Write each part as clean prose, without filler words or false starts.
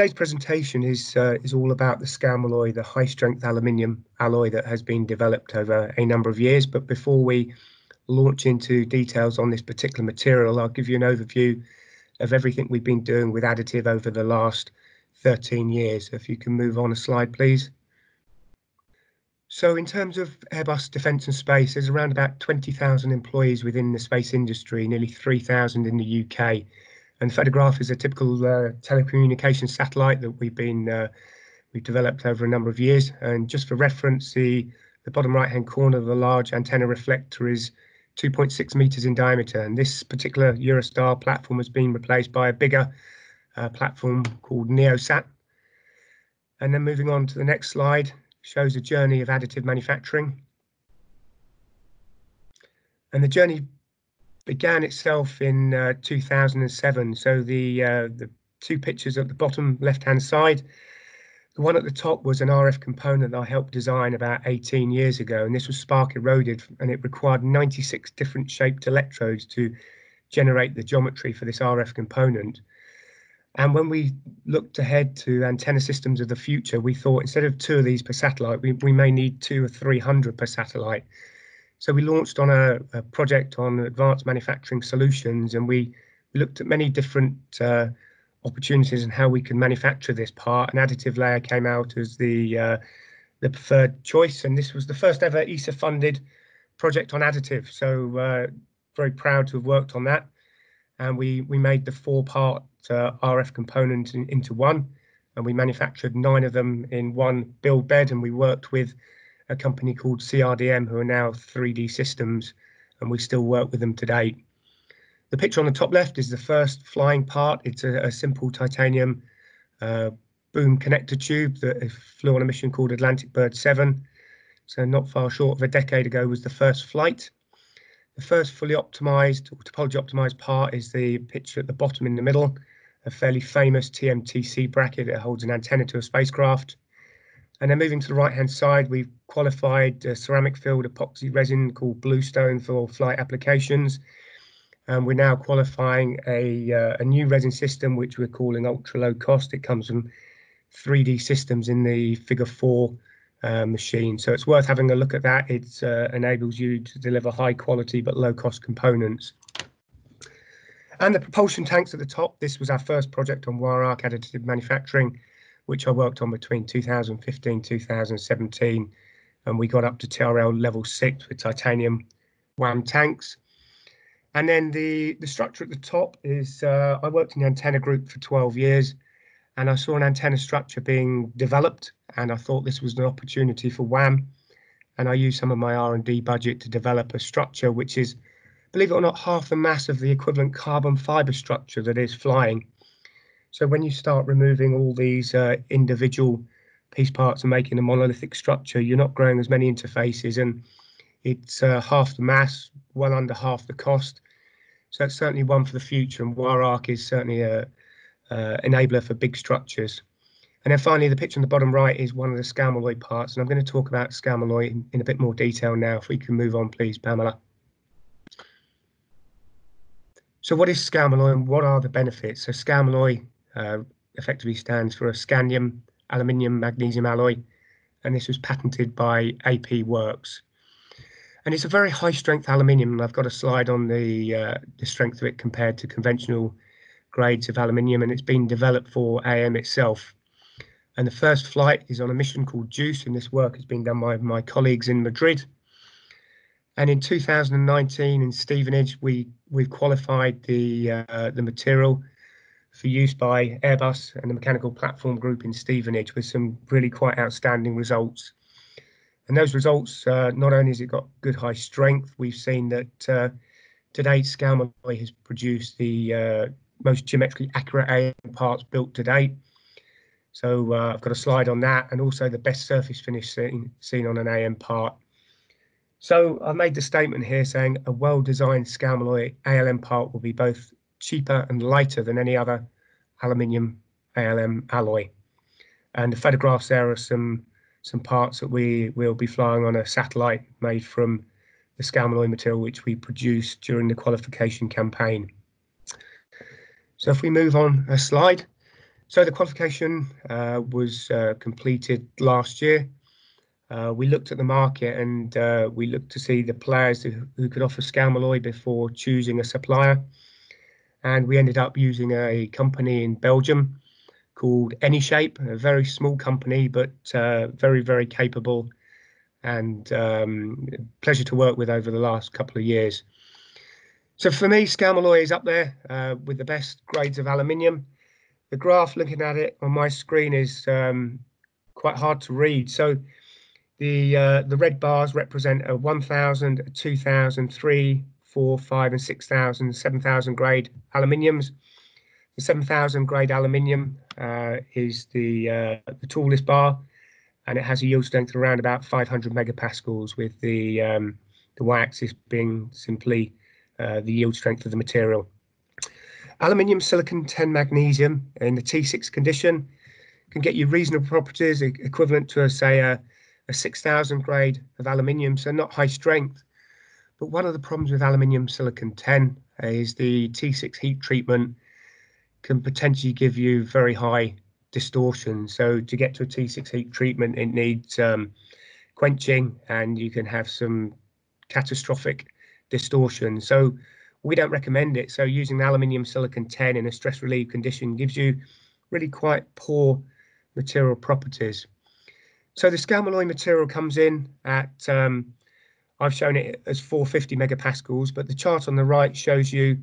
today's presentation is all about the Scalmalloy, the high-strength aluminium alloy that has been developed over a number of years. But before we launch into details on this particular material, I'll give you an overview of everything we've been doing with additive over the last 13 years. If you can move on a slide, please. So in terms of Airbus Defence and Space, there's around about 20,000 employees within the space industry, nearly 3,000 in the UK. And the photograph is a typical telecommunications satellite that we've developed over a number of years. And just for reference, the bottom right-hand corner of the large antenna reflector is 2.6 meters in diameter. And this particular Eurostar platform has been replaced by a bigger platform called NeoSat. And then moving on to the next slide, shows a journey of additive manufacturing. And the journey began itself in 2007. So the two pictures at the bottom left-hand side, the one at the top was an RF component that I helped design about 18 years ago, and this was spark eroded, and it required 96 different shaped electrodes to generate the geometry for this RF component. And when we looked ahead to antenna systems of the future, we thought instead of 2 of these per satellite, we may need 200 or 300 per satellite. So we launched on a project on advanced manufacturing solutions, and we looked at many different opportunities and how we can manufacture this part. An additive layer came out as the preferred choice, and this was the first ever ESA-funded project on additive. So very proud to have worked on that. And we made the 4-part RF component into one, and we manufactured 9 of them in one build bed, and we worked with a company called CRDM, who are now 3D Systems, and we still work with them today. The picture on the top left is the first flying part. It's a simple titanium boom connector tube that flew on a mission called Atlantic Bird 7. So not far short of a decade ago was the first flight. The first fully optimized or topology optimized part is the picture at the bottom in the middle, a fairly famous TMTC bracket that holds an antenna to a spacecraft. And then moving to the right-hand side, we've qualified a ceramic filled epoxy resin called Bluestone for flight applications. And we're now qualifying a new resin system, which we're calling ultra low cost. It comes from 3D Systems in the Figure 4 machine. So it's worth having a look at that. It enables you to deliver high quality but low cost components. And the propulsion tanks at the top, this was our first project on wire arc additive manufacturing, which I worked on between 2015 2017, and we got up to TRL level 6 with titanium WAM tanks. And then the structure at the top is I worked in the antenna group for 12 years, and I saw an antenna structure being developed, and I thought this was an opportunity for WAM, and I used some of my R&D budget to develop a structure which is, believe it or not, half the mass of the equivalent carbon fiber structure that is flying. So when you start removing all these individual piece parts and making a monolithic structure, you're not growing as many interfaces, and it's half the mass, well under half the cost. So it's certainly one for the future, and wire arc is certainly a enabler for big structures. And then finally, the picture on the bottom right is one of the Scalmalloy parts, and I'm going to talk about Scalmalloy in a bit more detail now. If we can move on, please, Pamela. So what is Scalmalloy and what are the benefits? So Scalmalloy effectively stands for a scandium aluminium magnesium alloy, and this was patented by AP Works. And it's a very high strength aluminium, and I've got a slide on the strength of it compared to conventional grades of aluminium, and it's been developed for AM itself. And the first flight is on a mission called JUICE, and this work has been done by my colleagues in Madrid. And in 2019 in Stevenage, we've qualified the material for use by Airbus and the Mechanical Platform Group in Stevenage with some really quite outstanding results. And those results, not only has it got good high strength, we've seen that to date Scalmalloy has produced the most geometrically accurate AM parts built to date. So I've got a slide on that, and also the best surface finish seen on an AM part. So I made the statement here saying a well-designed Scalmalloy ALM part will be both cheaper and lighter than any other aluminium ALM alloy. And the photographs there are some parts that we will be flying on a satellite made from the Scalmalloy material, which we produced during the qualification campaign. So if we move on a slide. So the qualification was completed last year. We looked at the market and we looked to see the players who could offer Scalmalloy before choosing a supplier. And we ended up using a company in Belgium called AnyShape, a very small company, but very, very capable, and pleasure to work with over the last couple of years. So for me, Scalmalloy is up there with the best grades of aluminium. The graph looking at it on my screen is quite hard to read. So the red bars represent a 1,000, a 2,000, 3, 4, 5, and 6,000, 7,000 grade aluminiums. The 7,000 grade aluminium is the tallest bar, and it has a yield strength of around about 500 megapascals, with the y-axis being simply the yield strength of the material. Aluminium silicon 10 magnesium in the T6 condition can get you reasonable properties equivalent to, say, a 6,000 grade of aluminium, so not high strength. But one of the problems with aluminium silicon 10 is the T6 heat treatment can potentially give you very high distortion. So to get to a T6 heat treatment, it needs quenching, and you can have some catastrophic distortion. So we don't recommend it. So using aluminium silicon 10 in a stress relief condition gives you really quite poor material properties. So the Scalmalloy material comes in at, I've shown it as 450 megapascals, but the chart on the right shows you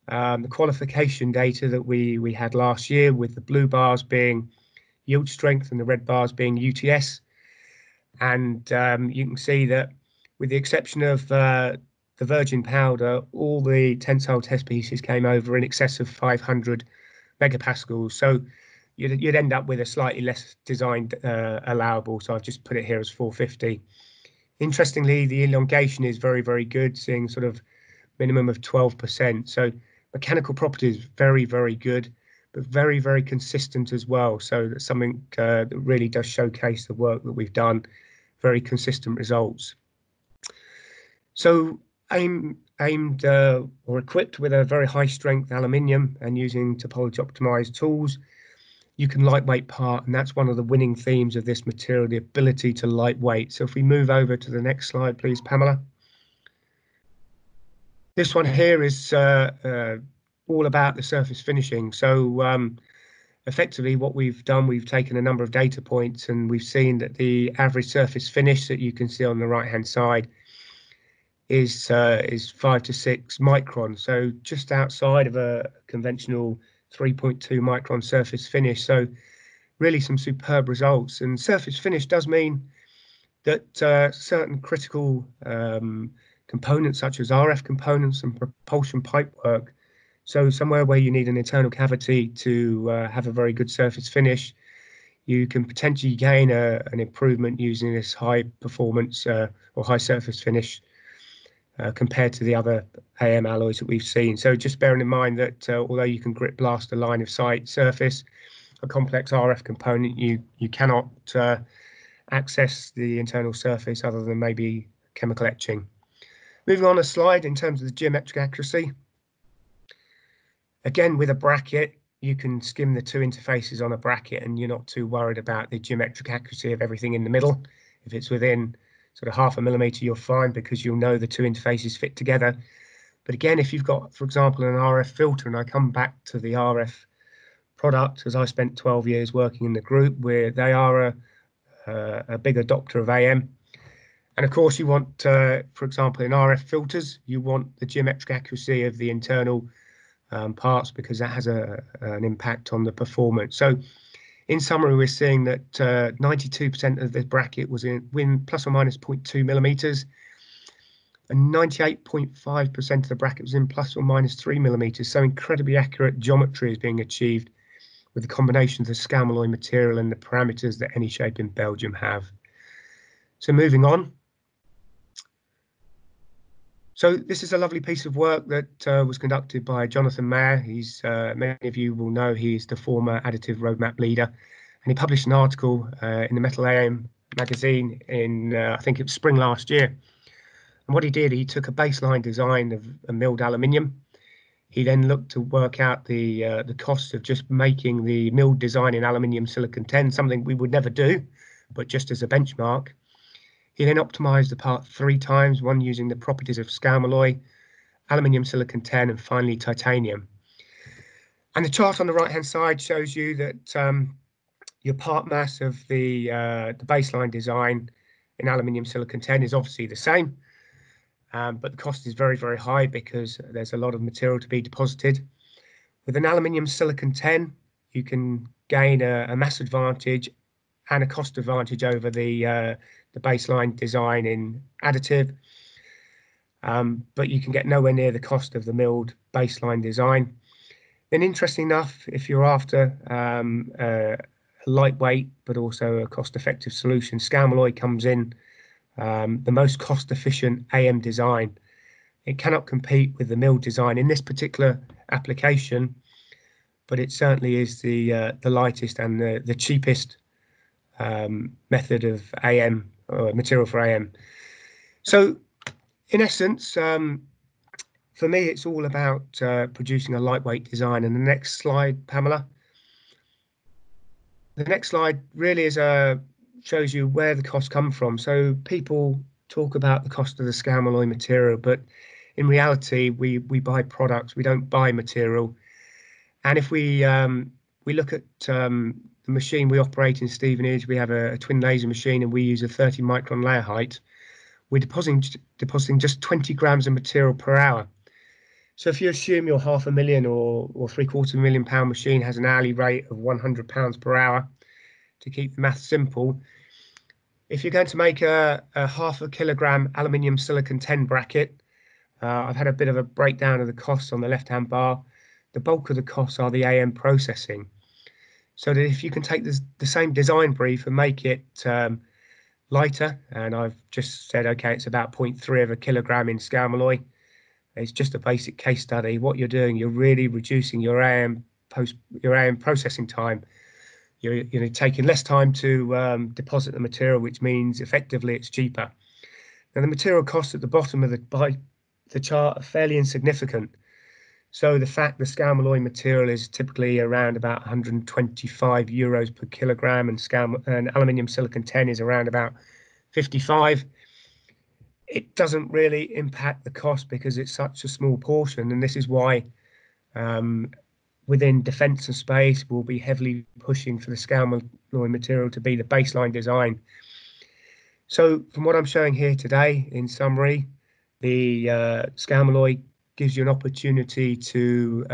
the qualification data that we had last year, with the blue bars being yield strength and the red bars being UTS. And you can see that with the exception of the virgin powder, all the tensile test pieces came over in excess of 500 megapascals. So you'd end up with a slightly less designed allowable. So I've just put it here as 450. Interestingly, the elongation is very, very good, seeing sort of minimum of 12%. So mechanical properties very, very good, but very, very consistent as well. So that's something that really does showcase the work that we've done. Very consistent results. So aimed or equipped with a very high strength aluminium and using topology optimized tools, you can lightweight part, and that's one of the winning themes of this material, the ability to lightweight. So if we move over to the next slide, please, Pamela. This one here is all about the surface finishing. So effectively what we've done, we've taken a number of data points, and we've seen that the average surface finish that you can see on the right hand side is 5 to 6 microns, so just outside of a conventional 3.2 micron surface finish. So really some superb results. And surface finish does mean that certain critical components such as RF components and propulsion pipework, so somewhere where you need an internal cavity to have a very good surface finish, you can potentially gain an improvement using this high performance or high surface finish compared to the other AM alloys that we've seen. So just bearing in mind that although you can grip blast a line of sight surface, a complex RF component, you cannot access the internal surface other than maybe chemical etching. Moving on a slide, in terms of the geometric accuracy, again with a bracket, you can skim the two interfaces on a bracket and you're not too worried about the geometric accuracy of everything in the middle. If it's within sort of 0.5 millimeter, you're fine because you'll know the two interfaces fit together. But again, if you've got, for example, an RF filter, and I come back to the RF product, as I spent 12 years working in the group where they are a big adopter of AM. And of course, you want, for example, in RF filters, you want the geometric accuracy of the internal parts, because that has an impact on the performance. So in summary, we're seeing that 92% of the bracket was in plus or minus 0.2 millimeters, and 98.5% of the bracket was in plus or minus 3 millimeters. So incredibly accurate geometry is being achieved with the combination of the Scalmalloy material and the parameters that AnyShape in Belgium have. So moving on. So this is a lovely piece of work that was conducted by Jonathan Mayer. He's, many of you will know, he's the former additive roadmap leader, and he published an article in the Metal AM magazine in, I think it was spring last year. And what he did, he took a baseline design of a milled aluminium. He then looked to work out the cost of just making the milled design in aluminium silicon 10, something we would never do, but just as a benchmark. He then optimized the part 3 times, one using the properties of Scalmalloy, aluminium silicon 10, and finally titanium. And the chart on the right hand side shows you that your part mass of the baseline design in aluminium silicon 10 is obviously the same, but the cost is very, very high because there's a lot of material to be deposited. With an aluminium silicon 10, you can gain a mass advantage and a cost advantage over the baseline design in additive, but you can get nowhere near the cost of the milled baseline design. Then, interesting enough, if you're after a lightweight but also a cost-effective solution, Scalmalloy comes in the most cost-efficient AM design. It cannot compete with the milled design in this particular application, but it certainly is the lightest and the cheapest method of AM or material for AM. So, in essence, for me, it's all about producing a lightweight design. And the next slide, Pamela. The next slide really is shows you where the costs come from. So people talk about the cost of the Scalmalloy material, but in reality, we buy products. We don't buy material. And if we look at the machine we operate in Stevenage, we have a twin laser machine, and we use a 30 micron layer height. We're depositing just 20 grams of material per hour. So if you assume your £500,000 or £750,000 machine has an hourly rate of £100 per hour, to keep the math simple, if you're going to make a 0.5 kilogram aluminium silicon 10 bracket, I've had a bit of a breakdown of the costs on the left-hand bar. The bulk of the costs are the AM processing. So that if you can take the same design brief and make it lighter, and I've just said, okay, it's about 0.3 of a kilogram in Scalmalloy. It's just a basic case study. What you're doing, you're really reducing your AM processing time. You're taking less time to deposit the material, which means effectively it's cheaper. Now, the material costs at the bottom of the chart are fairly insignificant. So the fact the Scalmalloy material is typically around about 125 euros per kilogram, and aluminium silicon 10 is around about 55. It doesn't really impact the cost because it's such a small portion, and this is why within Defence and Space we'll be heavily pushing for the Scalmalloy material to be the baseline design. So from what I'm showing here today, in summary, the Scalmalloy gives you an opportunity to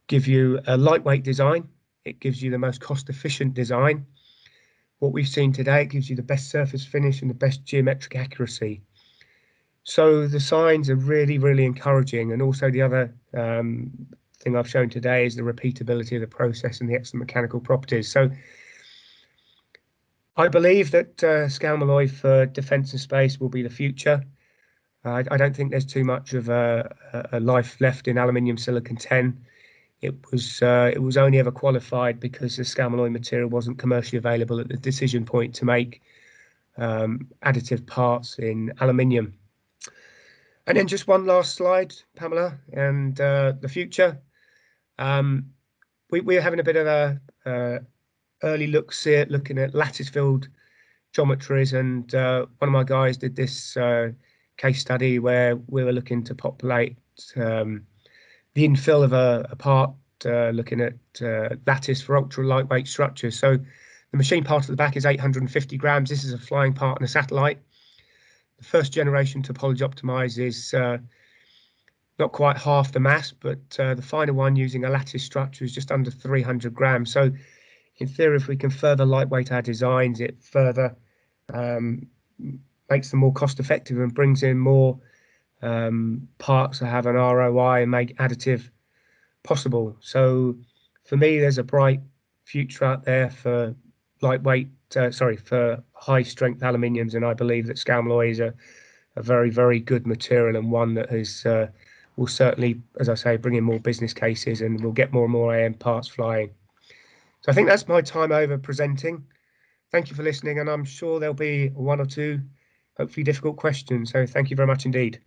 give you a lightweight design. It gives you the most cost-efficient design. What we've seen today, it gives you the best surface finish and the best geometric accuracy. So the signs are really, really encouraging. And also the other thing I've shown today is the repeatability of the process and the excellent mechanical properties. So I believe that Scalmalloy for Defence and Space will be the future. I don't think there's too much of a life left in aluminium silicon 10. It was only ever qualified because the Scalmalloy material wasn't commercially available at the decision point to make additive parts in aluminium. And then just one last slide, Pamela, and the future. We're having a bit of a early look looking at lattice field geometries, and one of my guys did this case study where we were looking to populate the infill of a part, looking at lattice for ultra lightweight structures. So the machine part at the back is 850 grams. This is a flying part and a satellite. The first generation topology optimized is not quite half the mass, but the final one using a lattice structure is just under 300 grams. So in theory, if we can further lightweight our designs, it further makes them more cost effective and brings in more parts that have an ROI and make additive possible. So for me, there's a bright future out there for for high strength aluminiums, and I believe that Scalmalloy is a very, very good material, and one that will certainly, as I say, bring in more business cases, and we'll get more and more AM parts flying. So I think that's my time over presenting. Thank you for listening, and I'm sure there'll be one or two hopefully difficult questions. So thank you very much indeed.